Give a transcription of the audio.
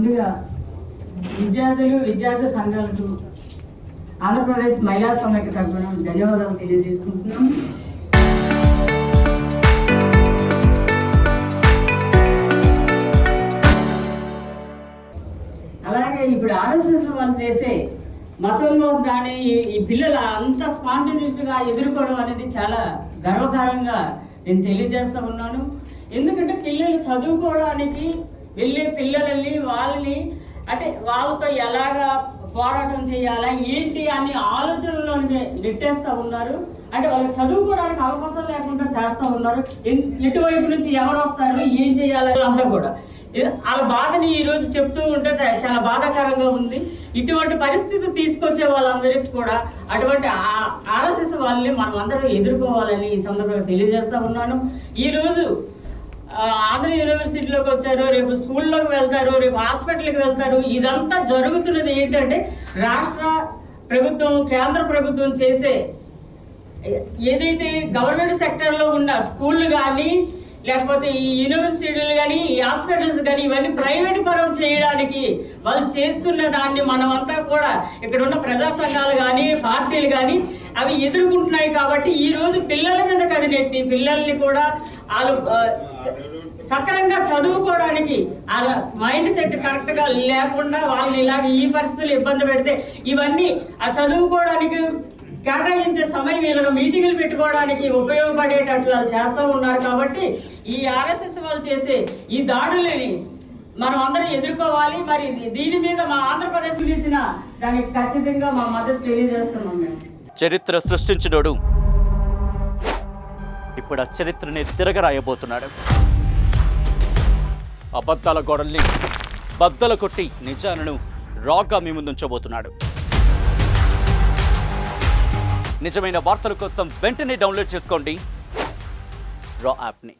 ముందుగా విద్యార్థి సంఘాలకు ఆంధ్రప్రదేశ్ మహిళా సమైక్య తరఫున ధన్యవాదాలు తెలియజేసుకుంటున్నాం. అలాగే ఇప్పుడు ఆర్ఎస్ఎస్ వాళ్ళు చేసే మతంలో కానీ ఈ పిల్లలు అంత స్పాంటేనియస్గా ఎదుర్కోవడం అనేది చాలా గర్వకారంగా నేను తెలియజేస్తూ ఉన్నాను. ఎందుకంటే పిల్లలు చదువుకోవడానికి వెళ్ళే పిల్లలని వాళ్ళని అంటే వాళ్ళతో ఎలాగా పోరాటం చేయాలా ఏంటి అని ఆలోచనలో నెట్టేస్తూ ఉన్నారు. అంటే వాళ్ళు చదువుకోవడానికి అవకాశం లేకుండా చేస్తూ ఉన్నారు. ఎటువైపు నుంచి ఎవరు వస్తారు, ఏం చేయాలి అంతా కూడా వాళ్ళ బాధని ఈరోజు చెప్తూ ఉంటే చాలా బాధాకరంగా ఉంది. ఇటువంటి పరిస్థితి తీసుకొచ్చే వాళ్ళందరికీ కూడా అటువంటి ఆర్ఎస్ఎస్ వాళ్ళని మనం అందరం ఎదుర్కోవాలని ఈ సందర్భంగా తెలియజేస్తూ ఉన్నాను. ఈరోజు ఆంధ్ర యూనివర్సిటీలోకి వచ్చారు, రేపు స్కూల్లోకి వెళ్తారు, రేపు హాస్పిటల్కి వెళ్తారు. ఇదంతా జరుగుతున్నది ఏంటంటే రాష్ట్ర ప్రభుత్వం కేంద్ర ప్రభుత్వం చేసే ఏదైతే గవర్నమెంట్ సెక్టర్లో ఉన్న స్కూళ్ళు కానీ లేకపోతే ఈ యూనివర్సిటీలు కానీ ఈ హాస్పిటల్స్ కానీ ఇవన్నీ ప్రైవేట్ పరం చేయడానికి వాళ్ళు చేస్తున్న దాన్ని మనమంతా కూడా ఇక్కడ ఉన్న ప్రజా సంఘాలు కానీ పార్టీలు కానీ అవి ఎదుర్కొంటున్నాయి. కాబట్టి ఈరోజు పిల్లల మీద కదినెట్టి పిల్లల్ని కూడా వాళ్ళు సక్రమంగా చదువుకోవడానికి వాళ్ళ మైండ్ సెట్ కరెక్ట్గా లేకుండా వాళ్ళని ఇలాగ ఈ పరిస్థితులు ఇబ్బంది పెడితే ఇవన్నీ ఆ చదువుకోవడానికి కేటాయించే సమయం వీళ్ళగా మీటింగులు పెట్టుకోవడానికి ఉపయోగపడేటట్లు వాళ్ళు చేస్తూ ఉన్నారు. కాబట్టి ఈ ఆర్ఎస్ఎస్ వాళ్ళు చేసే ఈ దాడులని మనం అందరం ఎదుర్కోవాలి. మరి దీని మీద మా ఆంధ్రప్రదేశ్ గురించిన దానికి ఖచ్చితంగా మా మద్దతు తెలియజేస్తున్నాం. మేము చరిత్ర సృష్టించినోడు ఇప్పుడు ఆ చరిత్రని తిరగరాయబోతున్నాడు. అబద్ధాల గోడల్ని బద్దలు కొట్టి నిజాలను రాగా మీ ముందుంచబోతున్నాడు. నిజమైన వార్తల కోసం వెంటనే డౌన్లోడ్ చేసుకోండి రా యాప్ని.